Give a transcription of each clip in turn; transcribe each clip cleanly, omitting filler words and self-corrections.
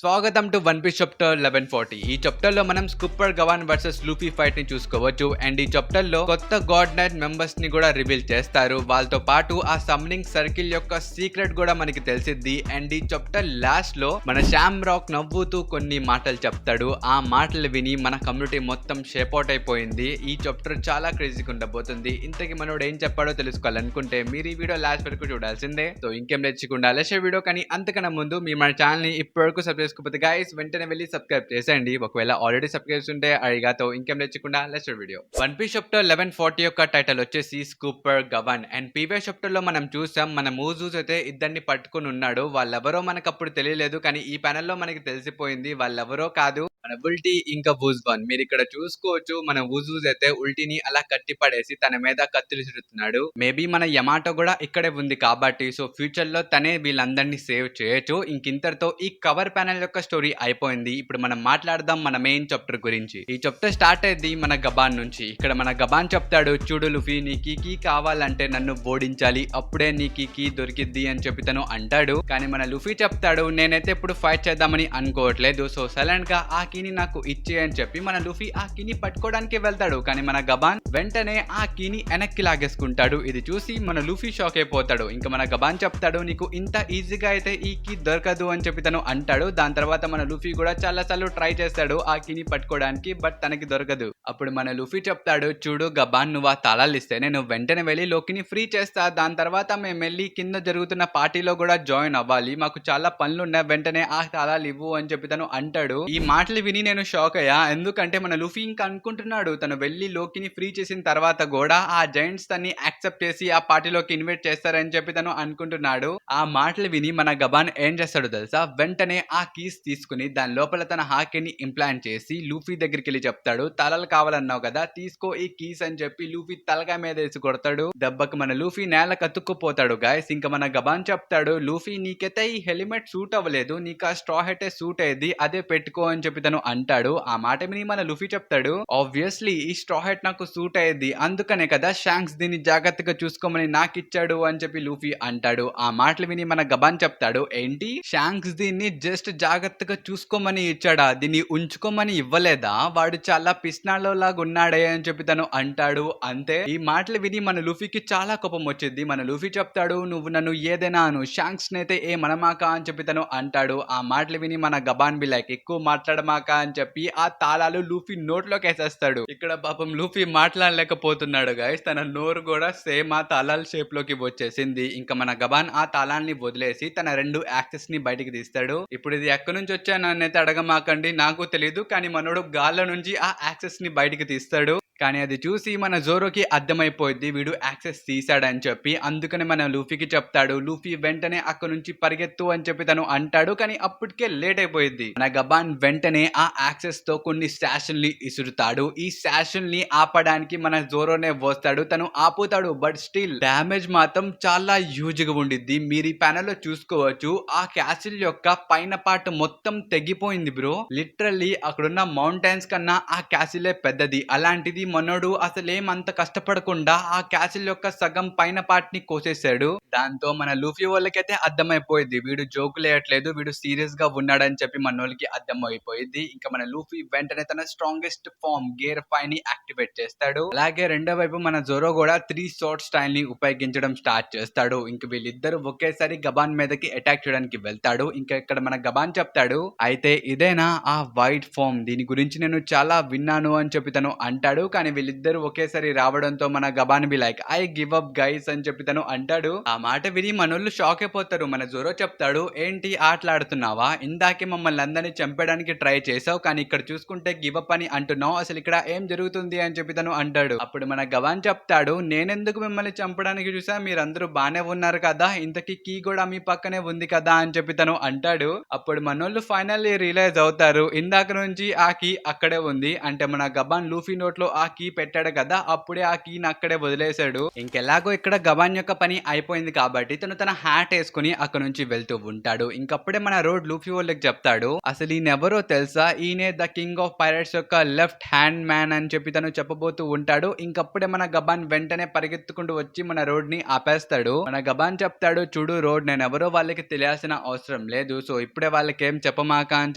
స్వాగతం to one piece chapter 1140. ఈ chapter లో మనం స్కూపర్ గవాన్ వర్సెస్ లూఫీ ఫైట్ ని చూసుకోవచ్చు. అండ్ ఈ చాప్టర్ లో కొత్త గాడ్ నైట్ మెంబర్స్ ని కూడా రివీల్ చేస్తారు. వాళ్ళతో పాటు ఆ సమ్మింగ్ సర్కిల్ యొక్క సీక్రెట్ కూడా మనకి తెలిసిద్ది. అండ్ ఈ చాప్టర్ లాస్ట్ లో మన శామ్ రాక్ నవ్వుతూ కొన్ని మాటలు చెప్తాడు. ఆ మాటలు విని మన కమ్యూనిటీ మొత్తం షేప్అవుట్ అయిపోయింది. ఈ చాప్టర్ చాలా క్రేజీగా ఉండబోతుంది. ఇంతకీ మనోడు ఏం చెప్పాడో తెలుసుకోవాలనుకుంటే మీరు ఈ వీడియో లాస్ట్ వరకు చూడాల్సిందే. సో ఇంకేం తెచ్చుకుండా లేచే వీడియో. కానీ అంతకన్నా ముందు మీ మన ఛానల్ ని ఇప్పటివరకు సబ్స్క్రైబ్ చేసుకోకపోతే గైస్ వెంటనే వెళ్ళి సబ్స్క్రైబ్ చేసేయండి. ఒకవేళ ఆల్రెడీ సబ్స్క్రైబ్ ఉంటే అడిగాతో ఇంకేం తెచ్చకుండా let's video. One piece chapter 1140 యొక్క టైటిల్ వచ్చేసి Scopper Gaban. And previous chapter లో మనం చూసాం మన మూజూస్ అయితే ఇద్దరిని పట్టుకుని ఉన్నాడు. వాళ్ళెవరో మనకు అప్పుడు తెలియలేదు, కానీ ఈ ప్యానెల్ లో మనకి తెలిసిపోయింది వాళ్ళెవరో కాదు, మన ఉల్టీ ఇంకా వూజ్వాన్. మీరు ఇక్కడ చూసుకోవచ్చు మన వూజూస్ అయితే ఉల్టీని అలా కట్టి పడేసి తన మీద కత్తులు చుడుతున్నాడు. మేబీ మన యమాటో కూడా ఇక్కడే ఉంది కాబట్టి సో ఫ్యూచర్ లో తనే వీళ్ళందరినీ సేవ్ చేయొచ్చు. ఇంకింతటితో ఈ కవర్ ప్యానెల్ యొక్క స్టోరీ అయిపోయింది. ఇప్పుడు మనం మాట్లాడదాం మన మెయిన్ చాప్టర్ గురించి. ఈ చాప్టర్ స్టార్ట్ అయ్యింది మన గబాన్ నుంచి. ఇక్కడ మన గబాన్ చెప్తాడు, చూడు లుఫీ నీకు కీ కావాలంటే నన్ను ఓడించాలి, అప్పుడే నీకు కీ దొరికిద్ది అని చెప్పి తను అంటాడు. కానీ మన లుఫీ చెప్తాడు, నేనైతే ఇప్పుడు ఫైట్ చేద్దామని అనుకోవట్లేదు, సో సైలెంట్ గా ఆ కీని నాకు ఇచ్చే అని చెప్పి మన లూఫీ ఆ కీని పట్టుకోవడానికి వెళ్తాడు. కానీ మన గబాన్ వెంటనే ఆ కీని వెనక్కి లాగేసుకుంటాడు. ఇది చూసి మన లూఫీ షాక్ అయిపోతాడు. ఇంకా మన గబాన్ చెప్తాడు, నీకు ఇంత ఈజీగా అయితే ఈ కీ దొరకదు అని చెప్పి తను అంటాడు. దాని తర్వాత మన లూఫీ కూడా చాలా సార్లు ట్రై చేస్తాడు ఆ కీని పట్టుకోవడానికి, బట్ తనకి దొరకదు. అప్పుడు మన లూఫీ చెప్తాడు, చూడు గబాన్ నువ్వు ఆ తాళాలు ఇస్తే నేను వెంటనే వెళ్ళి లోకిని ఫ్రీ చేస్తా, దాని తర్వాత మేము వెళ్ళి కింద జరుగుతున్న పార్టీలో కూడా జాయిన్ అవ్వాలి, మాకు చాలా పనులు ఉన్నాయి, వెంటనే ఆ తాళాలు ఇవ్వు అని చెప్పి తను అంటాడు. ఈ మాటలు విని నేను షాక్ అయ్యా. ఎందుకంటే మన లూఫీ ఇంకా అనుకుంటున్నాడు తను వెళ్ళి లోకిని ఫ్రీ చేసిన తర్వాత కూడా ఆ జైంట్స్ తన్ని యాక్సెప్ట్ చేసి ఆ పార్టీలోకి ఇన్వైట్ చేస్తారని చెప్పి తను అనుకుంటున్నాడు. ఆ మాటలు విని మన గబాన్ ఏం చేస్తాడు తెలుసా, వెంటనే ఆ కీస్ తీసుకుని దాని లోపల తన హాకీని ఇంప్లాంట్ చేసి లూఫీ దగ్గరికి వెళ్ళి చెప్తాడు, తలలు కావాలన్నావు కదా తీసుకో ఈ కీస్ అని చెప్పి లూఫీ తలగా మీద వేసి కొడతాడు. దెబ్బకి మన లూఫీ నేల కతుక్కుపోతాడు గైస్. ఇంకా మన గబాన్ చెప్తాడు, లూఫీ నీకైతే ఈ హెల్మెట్ సూట్ అవ్వలేదు, నీకు ఆ స్ట్రా హెట్ సూట్ అయ్యేది, అదే పెట్టుకో అని చెప్పి తను అంటాడు. ఆ మాట విని మన లూఫీ చెప్తాడు, ఆబ్వియస్లీ ఈ స్ట్రా హెట్ నాకు సూట్ అయ్యేది, అందుకనే కదా షాంక్స్ దీన్ని జాగ్రత్తగా చూసుకోమని నాకు ఇచ్చాడు అని చెప్పి లూఫీ అంటాడు. ఆ మాటలు విని మన గబాన్ చెప్తాడు, ఏంటి షాంక్స్ దీన్ని జస్ట్ జాగ్రత్తగా చూసుకోమని ఇచ్చాడా, దీన్ని ఉంచుకోమని ఇవ్వలేదా, వాడు చాలా పిస్నాలో లాగా ఉన్నాడే అని చెప్పి తను అంటాడు. అంతే. ఈ మాటలు విని మన లూఫీకి చాలా కోపం వచ్చింది. మన లూఫీ చెప్తాడు, నువ్వు నన్ను ఏదైనా అను, షాంక్స్ నైతే ఏ మనమాక అని చెప్పి తను అంటాడు. ఆ మాటలు విని మన గబాన్ బి లైక్ ఎక్కువ మాట్లాడమాక అని చెప్పి ఆ తాళాలు లూఫీ నోట్లోకి వేసేస్తాడు. ఇక్కడ పాపం లూఫీ మాట్లాడలేకపోతున్నాడు గైస్, తన నోరు కూడా సేమ్ ఆ తాళాల షేప్ లోకి వచ్చేసింది. ఇంకా మన గబాన్ ఆ తాళాన్ని వదిలేసి తన రెండు యాక్సెస్ ని బయటికి తీస్తాడు. ఇప్పుడు ఇది ఎక్కడి నుంచి వచ్చానైతే అడగమాకండి, నాకు తెలీదు, కానీ మనోడు గాల్లో నుంచి ఆ యాక్సెస్ ని బయటికి తీస్తాడు. కానీ అది చూసి మన జోరోకి అర్థమైపోయింది వీడు యాక్సెస్ తీసాడని చెప్పి. అందుకని మన లూఫీకి చెప్తాడు, లూఫీ వెంటనే అక్కడ నుంచి పరిగెత్తు అని చెప్పి తను అంటాడు. కానీ అప్పటికే లేట్ అయిపోయింది. మన గబాన్ వెంటనే ఆ యాక్సెస్ తో కొన్ని స్టాషన్ ని ఇసురుతాడు. ఈ స్టాషన్ ని ఆపడానికి మన జోరోనే వస్తాడు, తను ఆపుతాడు. బట్ స్టిల్ డ్యామేజ్ మాత్రం చాలా హ్యూజ్ గా ఉండిద్ది. మీరు ఈ ప్యానెల్ లో చూసుకోవచ్చు, ఆ క్యాసిల్ యొక్క పైన పార్ట్ మొత్తం తెగిపోయింది బ్రో. లిటరల్లీ అక్కడున్న మౌంటైన్స్ కన్నా ఆ క్యాసిలే పెద్దది. అలాంటిది మనోడు అసలేమంత కష్టపడకుండా ఆ క్యాసిల్ యొక్క సగం పైన పార్ట్ ని కోసేశాడు. దాంతో మన లూఫీ వాళ్ళకైతే అర్థమైపోయింది వీడు జోకులేయట్లేదు, వీడు సీరియస్ గా ఉన్నాడని చెప్పి మనోళ్ళకి అర్థమైపోయింది. ఇంకా మన లూఫీ వెంటనే తన స్ట్రాంగెస్ట్ ఫామ్ గేర్ 5 ని యాక్టివేట్ చేస్తాడు. అలాగే రెండో వైపు మన జోరో కూడా 3 షార్ట్ స్టైల్ ని ఉపయోగించడం స్టార్ట్ చేస్తాడు. ఇంక వీళ్ళిద్దరు ఒకేసారి గబాన్ మీదకి అటాక్ చేయడానికి వెళ్తాడు. ఇంకా ఇక్కడ మన గబాన్ చెప్తాడు, అయితే ఇదేనా ఆ వైట్ ఫామ్, దీని గురించి నేను చాలా విన్నాను అని చెప్పి తను అంటాడు. కానీ వీళ్ళిద్దరు ఒకేసారి రావడంతో మన గబాన్ be like I give up guys అని చెప్పి తను అంటాడు. ఆ మాట విని మనోళ్ళు షాక్ అయిపోతారు. మన జోరో చెప్తాడు, ఏంటి ఆటలాడుతున్నావా, ఇందాకే మమ్మల్ని అందరినీ చంపడానికి ట్రై చేసావు, కానీ ఇక్కడ చూసుకుంటే గివ్ అప్ అని అంటున్నావు, అసలు ఇక్కడ ఏం జరుగుతుంది అని చెప్పి తను అంటాడు. అప్పుడు మన గబాన్ చెప్తాడు, నేనెందుకు మిమ్మల్ని చంపడానికి చూసా, మీరందరూ బానే ఉన్నారు కదా, ఇంతకీ కీ కూడా మీ పక్కనే ఉంది కదా అని చెప్పి తను అంటాడు. అప్పుడు మనోళ్ళు ఫైనల్లీ రియలైజ్ అవుతారు, ఇందాక నుంచి ఆ కీ అక్కడే ఉంది, అంటే మన గబాన్ లూఫీ నోట్లో ఆ కీ పెట్టాడు కదా, అప్పుడే ఆ కీని అక్కడే వదిలేశాడు. ఇంకెలాగో ఇక్కడ గబాన్ యొక్క పని అయిపోయింది కాబట్టి తన హ్యాట్ వేసుకుని అక్కడ నుంచి వెళ్తూ ఉంటాడు. ఇంకప్పుడే మన రోడ్ లూఫీ వాళ్ళకి చెప్తాడు, అసలు ఈయనెవరో తెలుసా, ఈయనే ద కింగ్ ఆఫ్ పైరట్స్ యొక్క లెఫ్ట్ హ్యాండ్ మ్యాన్ అని చెప్పి తను చెప్పబోతూ ఉంటాడు. ఇంకప్పుడే మన గబాన్ వెంటనే పరిగెత్తుకుంటూ వచ్చి మన రోడ్ ని ఆపేస్తాడు. మన గబాన్ చెప్తాడు, చూడు రోడ్, నేను ఎవరో వాళ్ళకి తెలియాల్సిన అవసరం లేదు, సో ఇప్పుడే వాళ్ళకి ఏం చెప్పమాక అని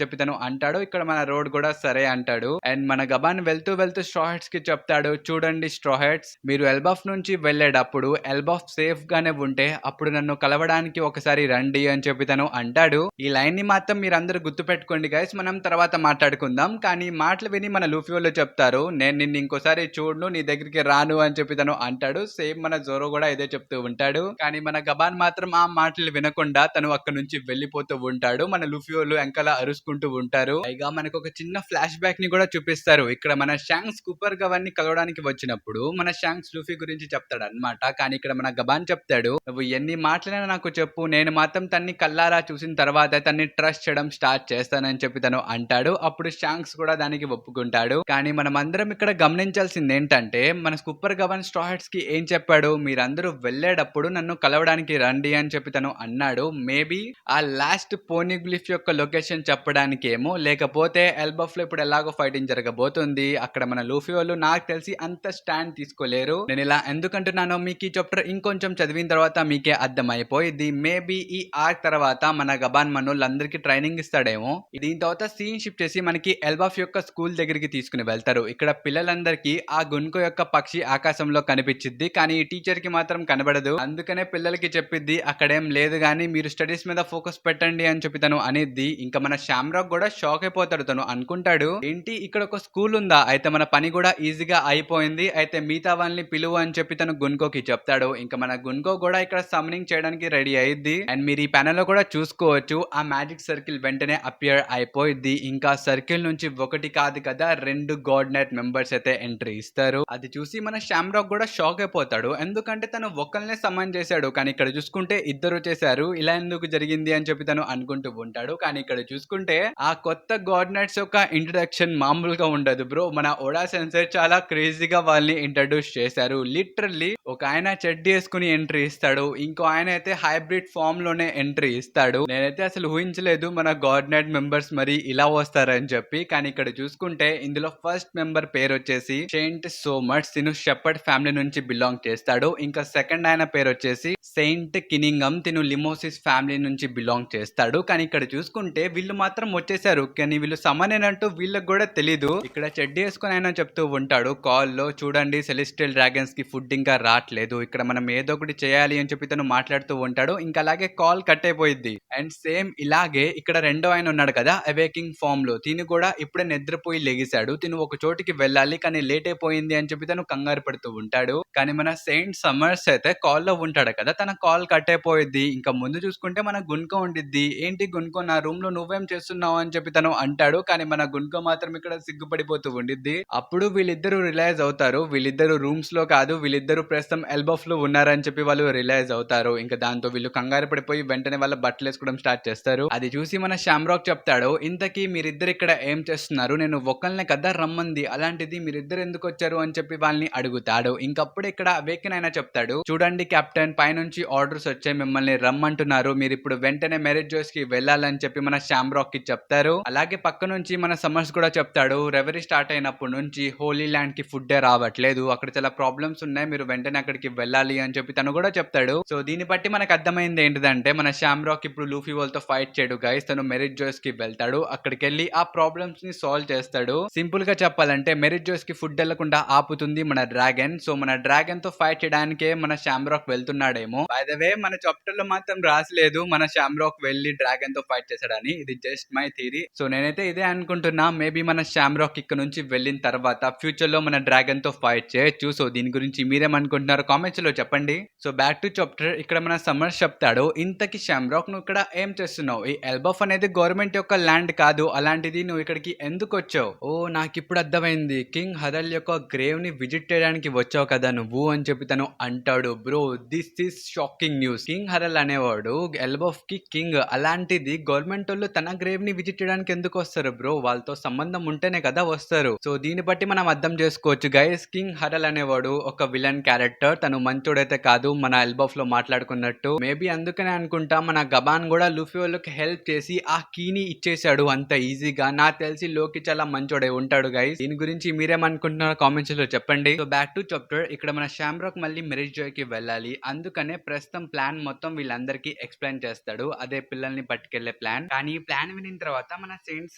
చెప్పి తను అంటాడు. ఇక్కడ మన రోడ్ కూడా సరే అంటాడు. అండ్ మన గబాన్ వెళ్తూ స్ట్రా హెడ్స్ కి చెప్తాడు, చూడండి స్ట్రా హెడ్స్, మీరు ఎల్బఫ్ నుంచి వెళ్ళేటప్పుడు ఎల్బఫ్ సేఫ్ గానే ఉంటే అప్పుడు నన్ను కలవడానికి ఒకసారి రండి అని చెప్పి తను అంటాడు. ఈ లైన్ ని మాత్రం మీరందరూ గుర్తు పెట్టుకోండి గైస్, మనం తర్వాత మాట్లాడుకుందాం. కానీ మాటలు విని మన లూఫీ వాళ్ళు చెప్తారు, నేను నిన్ను ఇంకోసారి చూడను, నీ దగ్గరికి రాను అని చెప్పి తను అంటాడు. సేమ్ మన జోరో కూడా ఇదే చెప్తూ ఉంటాడు. కానీ మన గబాన్ మాత్రం ఆ మాటలు వినకుండా తను అక్కడ నుంచి వెళ్ళిపోతూ ఉంటాడు. మన లూఫీ వాళ్ళు వెంకలా అరుచుకుంటూ ఉంటారు. పైగా మనకు ఒక చిన్న ఫ్లాష్ బ్యాక్ ని కూడా చూపిస్తారు. ఇక్కడ మన షాంక్స్ కూపర్ గవాన్ని కలవడానికి వచ్చినప్పుడు మన షాంక్స్ లూఫీ గురించి చెప్తాడు అనమాట. కానీ ఇక్కడ మన గబాన్ చెప్తాడు, నువ్వు ఎన్ని మాటలైనా నాకు చెప్పు, నేను మాత్రం తన్ని కల్లారా చూసిన తర్వాత తన్ని ట్రస్ట్ చేయడం స్టార్ట్ చేస్తానని చెప్పి తను అంటాడు. అప్పుడు షాంక్స్ కూడా దానికి ఒప్పుకుంటాడు. కానీ మనం అందరం ఇక్కడ గమనించాల్సింది ఏంటంటే, మన సూపర్ గవన్ స్ట్రా హెడ్స్ కి ఏం చెప్పాడు, మీరందరూ వెళ్ళేటప్పుడు నన్ను కలవడానికి రండి అని చెప్పి తను అన్నాడు. మేబీ ఆ లాస్ట్ పోనిగ్లిఫ్ యొక్క లొకేషన్ చెప్పడానికి ఏమో, లేకపోతే ఎల్బఫ్ లో ఇప్పుడు ఎలాగో ఫైటింగ్ జరగబోతుంది, అక్కడ మన లూఫీ వాళ్ళు నాకు తెలిసి అంత స్టాండ్ తీసుకోలేరు. నేను ఇలా ఎందుకంటున్నానో మీకు ఈ చాప్టర్ ఇంకొంచెం చదివిన తర్వాత మీకే అర్థం అయిపోయింది. మేబీ ఈ ఆర్క్ తర్వాత మన గబాన్ మనోళ్ళందరికీ ట్రైనింగ్ ఇస్తాడేమో. దీని తర్వాత సీన్ షిఫ్ట్ చేసి మనకి ఎల్బఫ్ యొక్క స్కూల్ దగ్గరికి తీసుకుని వెళ్తారు. ఇక్కడ పిల్లలందరికీ ఆ గున్కో యొక్క పక్షి ఆకాశంలో కనిపించిద్ది, కానీ ఈ టీచర్ కి మాత్రం కనబడదు. అందుకనే పిల్లలకి చెప్పిద్ది, అక్కడేం లేదు కానీ మీరు స్టడీస్ మీద ఫోకస్ పెట్టండి అని చెప్పి తను అనేది. ఇంకా మన షామ్రాక్ కూడా షాక్ అయిపోతాడు. తను అనుకుంటాడు, ఏంటి ఇక్కడ ఒక స్కూల్ ఉందా, అయితే మన పని కూడా ఈజీగా అయిపోయింది, అయితే మిగతా వాళ్ళని పిలువు అని చెప్పి తను గున్కోకి చెప్తాడు. ఇంకా మన గున్కో కూడా ఇక్కడ సమ్మనింగ్ చేయడానికి రెడీ అయ్యిద్ది. అండ్ మీరు ఈ ప్యానెల్ లో కూడా చూసుకోవచ్చు, ఆ మ్యాజిక్ సర్కిల్ వెంటనే అపియర్ అయిపోయింది. ఇంకా సర్కిల్ నుంచి ఒకటి కాదు కదా 2 గాడ్ నైట్ మెంబర్స్ అయితే ఎంట్రీ ఇస్తారు. అది చూసి మన షామ్రాక్ కూడా షాక్ అయిపోతాడు. ఎందుకంటే తను ఒకళ్ళనే సమ్మన్ చేశాడు, కానీ ఇక్కడ చూసుకుంటే ఇద్దరు చేశారు, ఇలా ఎందుకు జరిగింది అని చెప్పి తను అనుకుంటూ ఉంటాడు. కానీ ఇక్కడ చూసుకుంటే ఆ కొత్త గాడ్ నైట్స్ యొక్క ఇంట్రడక్షన్ మామూలుగా ఉండదు బ్రో. మన ఓడా సెన్సర్ చాలా క్రేజీగా వాళ్ళని ఇంట్రడ్యూస్ చేశారు. లిటరల్లీ ఒక ఆయన చెడ్డీ వేసుకుని ఎంట్రీ ఇస్తాడు, ఇంకో ఆయన అయితే హైబ్రిడ్ ఫామ్ లోనే ఎంట్రీ ఇస్తాడు. నేనైతే అసలు ఊహించలేదు మన గాడ్ నైట్ మెంబర్స్ మరి ఇలా వస్తారని చెప్పి. కానీ ఇక్కడ చూసుకుంటే ఇందులో ఫస్ట్ మెంబర్ పేరు వచ్చేసి సెయింట్ సోమర్స్, తిను షెపర్డ్ ఫ్యామిలీ నుంచి బిలాంగ్ చేస్తాడు. ఇంకా సెకండ్ ఆయన పేరు వచ్చేసి సెయింట్ కినింగమ్, తిను లిమోసిస్ ఫ్యామిలీ నుంచి బిలాంగ్ చేస్తాడు. కానీ ఇక్కడ చూసుకుంటే వీళ్ళు మాత్రం వచ్చేసారు, కానీ వీళ్ళు సమనేనంటూ వీళ్ళకి కూడా తెలీదు. ఇక్కడ చెడ్డీ వేసుకుని ఆయన చెప్తూ ఉంటాడు కాల్ లో, చూడండి సెలెస్టియల్ డ్రాగన్స్ కి ఫుడ్ ఇంకా రావట్లేదు, ఇక్కడ మనం ఏదో ఒకటి చేయాలి అని చెప్పి తను మాట్లాడుతూ ఉంటాడు. ఇంకా అలాగే కాల్ కట్ అయిపోయింది. అండ్ సేమ్ ఇలాగే ఇక్కడ రెండో ఆయన ఉన్నాడు కదా అవేకింగ్ ఫామ్ లో, తిను కూడా ఇప్పుడే నిద్రపోయి లెగిశాడు. తిను ఒక చోటికి వెళ్ళాలి కానీ లేట్ అయిపోయింది అని చెప్పి తను కంగారు పడుతూ ఉంటాడు. కానీ మన సెయింట్ సమ్మర్స్ అయితే కాల్ లో ఉంటాడు కదా, తన కాల్ కట్ అయిపోయింది. ఇంకా ముందు చూసుకుంటే మన గున్కో ఉండిద్ది. ఏంటి గున్కో, నా రూమ్ లో నువ్వేం చేస్తున్నావు అని చెప్పి తను అంటాడు. కానీ మన గున్కో మాత్రం ఇక్కడ సిగ్గుపడిపోతూ ఉండిద్ది. అప్పుడు వీళ్ళిద్దరూ రిలైజ్ అవుతారు, వీళ్ళిద్దరు రూమ్స్ లో కాదు, వీళ్ళిద్దరు ప్రస్తుతం ఎల్బఫ్ లో ఉన్నారని చెప్పి వాళ్ళు రిలైజ్ అవుతారు. ఇంకా దాంతో వీళ్ళు కంగారు పడిపోయి వెంటనే వాళ్ళ బట్టలు వేసుకోవడం స్టార్ట్ చేస్తారు. అది చూసి మన షామ్రాక్ చెప్తాడు, ఇంతకీ మీరిద్దరు ఇక్కడ ఏం చేస్తున్నారు, నేను ఒకళ్ళనే కదా రమ్మంది, అలాంటిది మీరిద్దరు ఎందుకు వచ్చారు అని చెప్పి వాళ్ళని అడుగుతాడు. ఇంకప్పుడు ఇక్కడ అవేకిన్ అయినా చెప్తాడు, చూడండి కెప్టెన్, పైనుంచి ఆర్డర్స్ వచ్చాయి, మిమ్మల్ని రమ్మంటున్నారు, మీరు ఇప్పుడు వెంటనే మ్యారేజ్ జోస్ కి వెళ్ళాలని చెప్పి మన షామ్రాక్ కి చెప్తారు. అలాగే పక్క నుంచి మన సమ్మర్స్ కూడా చెప్తాడు, రెవరీ స్టార్ట్ అయినప్పటి నుంచి హోలీ ల్యాండ్ కి ఫుడ్ రావట్లేదు, అక్కడ చాలా ప్రాబ్లమ్స్ ఉన్నాయి, మీరు వెంటనే అక్కడికి వెళ్ళాలి అని చెప్పి తను కూడా చెప్తాడు. సో దీన్ని బట్టి మనకు అర్థమైంది ఏంటిదంటే, మన షామ్రాక్ ఇప్పుడు లూఫీ వాళ్ళతో ఫైట్ చేయడు గైస్, తను మెరిట్ జోస్ కి వెళ్తాడు, అక్కడికి వెళ్ళి ఆ ప్రాబ్లమ్స్ ని సాల్వ్ చేస్తాడు. సింపుల్ గా చెప్పాలంటే మెరిట్ జోస్ కి ఫుడ్ వెళ్లకుండా ఆపుతుంది మన డ్రాగన్. సో మన డ్రాగన్ తో ఫైట్ చేయడానికే మన షామ్రాక్ వెళ్తున్నాడేమో. బై ద వే మన చాప్టర్ లో మాత్రం రాసలేదు మన షామ్రాక్ వెళ్ళి డ్రాగన్ తో ఫైట్ చేశాడని, ఇది జస్ట్ మై థియరీ. సో నేనైతే ఇదే అనుకుంటున్నా, మేబీ మన షామ్రాక్ ఇక్కడ నుంచి వెళ్ళిన తర్వాత ఫ్యూచర్ లో మన డ్రాగన్ తో ఫైట్ చేయొచ్చు. సో దీని గురించి మీరేమనుకుంటున్నారు కామెంట్స్ లో చెప్పండి. So back to chapter. ఇక్కడ మన సమ్మర్స్ చెప్తాడు, ఇంతకి షామ్రాక్ నువ్వు ఇక్కడ ఏం చేస్తున్నావు, ఈ ఎల్బఫ్ అనేది గవర్నమెంట్ యొక్క ల్యాండ్ కాదు, అలాంటిది నువ్వు ఇక్కడికి ఎందుకు వచ్చావు? ఓ నాకు ఇప్పుడు అర్థమైంది, కింగ్ హరల్ యొక్క గ్రేవ్ ని విజిట్ చేయడానికి వచ్చావు కదా నువ్వు అని చెప్పి తను అంటాడు. Bro this is shocking news. King Harald అనేవాడు ఎల్బఫ్ కి కింగ్, అలాంటిది గవర్నమెంట్ వాళ్ళు తన గ్రేవ్ ని విజిట్ చేయడానికి ఎందుకు వస్తారు బ్రో, వాళ్ళతో సంబంధం ఉంటేనే కదా వస్తారు. సో దీన్ని బట్టి మనం అర్థం అర్థం చేసుకోవచ్చు గైస్. కింగ్ హరల్ అనేవాడు ఒక విలన్ క్యారెక్టర్. తను మంచోడైతే కాదు, మన ఎల్బఫ్ లో మాట్లాడుకున్నట్టు. మేబీ అందుకనే అనుకుంటా మన గబాన్ కూడా లూఫీ వాళ్ళకి హెల్ప్ చేసి ఆ కీని ఇచ్చేసాడు అంత ఈజీగా. నాకు తెలిసి లోకి చాలా మంచోడే ఉంటాడు గైస్. దీని గురించి మీరేమనుకుంటున్నారో కామెంట్స్ లో చెప్పండి. So back to chapter. ఇక్కడ మన షామ్రాక్ మళ్ళీ మెరిజ్ జాయ్ కి వెళ్ళాలి. అందుకనే ప్రస్తుతం ప్లాన్ మొత్తం వీళ్ళందరికీ ఎక్స్ప్లెయిన్ చేస్తాడు. అదే పిల్లల్ని పట్టుకెళ్లే ప్లాన్. కానీ ఈ ప్లాన్ వినిన తర్వాత మన సెయింట్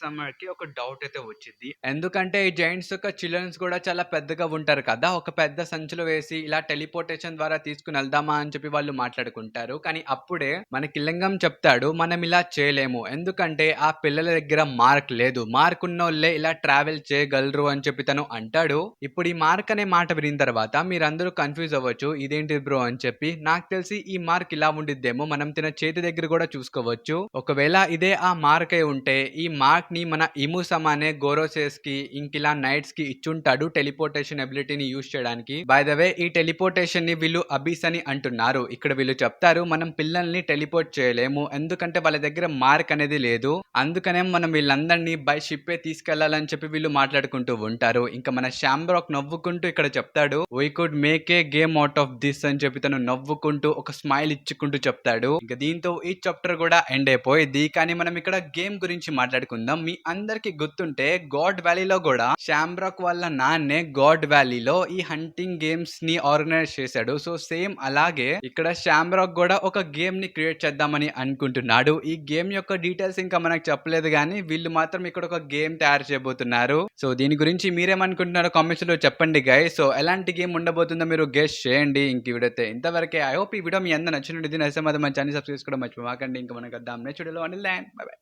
సమ్మర్ కి ఒక డౌట్ అయితే వచ్చింది. ఎందుకంటే ఈ జైంట్స్ యొక్క చిల్డ్రన్స్ కూడా చాలా పెద్దగా ఉంటారు కదా. ఒక పెద్ద సంచులు వేసి ఇలా టెలిపోర్టేషన్ ద్వారా తీసుకుని వెళ్దామా అని చెప్పి వాళ్ళు మాట్లాడుకుంటారు. కానీ అప్పుడే మన కిల్లింగం చెప్తాడు, మనం ఇలా చేయలేము, ఎందుకంటే ఆ పిల్లల దగ్గర మార్క్ లేదు, మార్క్ ఉన్నోళ్ళే ఇలా ట్రావెల్ చేయగలరు అని చెప్పి తను అంటాడు. ఇప్పుడు ఈ మార్క్ అనే మాట వినిన తర్వాత మీరందరూ కన్ఫ్యూజ్ అవ్వచ్చు, ఇదేంటి బ్రో అని చెప్పి. నాకు తెలిసి ఈ మార్క్ ఇలా ఉండిద్దేమో, మనం తిన చేతి దగ్గర కూడా చూసుకోవచ్చు. ఒకవేళ ఇదే ఆ మార్క్ అయి ఉంటే ఈ మార్క్ ని మన ఇముసమానే గోరోసేస్ కి ఇంకిలా నైట్స్ కి ఇచ్చుంటాడు టెలిపోర్టేషన్ ఎబిలిటీని యూజ్ చేయడానికి. బై ద వే ఈ టెలిపోర్టేషన్ ని వీళ్ళు అబీస్ అని అంటున్నారు. ఇక్కడ వీళ్ళు చెప్తారు మనం పిల్లల్ని టెలిపోర్ట్ చేయలేము, ఎందుకంటే వాళ్ళ దగ్గర మార్క్ అనేది లేదు, అందుకనే మనం వీళ్ళందరినీ బై షిప్పే తీసుకెళ్లాలని చెప్పి వీళ్ళు మాట్లాడుకుంటూ ఉంటారు. ఇంకా మన షామ్రాక్ నవ్వుకుంటూ ఇక్కడ చెప్తాడు, we could make a game out of this అని చెప్పి తను నవ్వుకుంటూ ఒక స్మైల్ ఇచ్చుకుంటూ చెప్తాడు. ఇంకా దీంతో ఈ చాప్టర్ కూడా ఎండ్ అయిపోయింది. కానీ మనం ఇక్కడ గేమ్ గురించి మాట్లాడుకుందాం. మీ అందరికి గుర్తుంటే గాడ్ వ్యాలీలో కూడా షామ్రాక్ వాళ్ళ నాన్నే గాడ్ వ్యాలీలో ఈ హంటింగ్ గేమ్స్ ని ఆర్గనైజ్ చేశాడు. సో సేమ్ అలాగే ఇక్కడ షామ్రాక్ కూడా ఒక గేమ్ ని క్రియేట్ చేద్దామని అనుకుంటున్నాడు. ఈ గేమ్ యొక్క డీటెయిల్స్ ఇంకా మనకు చెప్పలేదు, కానీ వీళ్ళు మాత్రం ఇక్కడ ఒక గేమ్ తయారు చేయబోతున్నారు. సో దీని గురించి మీరేమనుకుంటున్నారో కామెంట్స్ లో చెప్పండి గైస్. సో ఎలాంటి గేమ్ ఉండబోతుందో మీరు గెస్ చేయండి. ఇంక వీడియో అయితే ఇంతవరకే. ఐ హోప్ ఈ వీడియో మీ అందరూ నచ్చినట్టు మన ఛానల్ సబ్స్క్రైబ్ చేసుకోవడం మర్చిపోకండి. ఇంకా మనకు నెక్స్ట్ వీడియోలో. By by.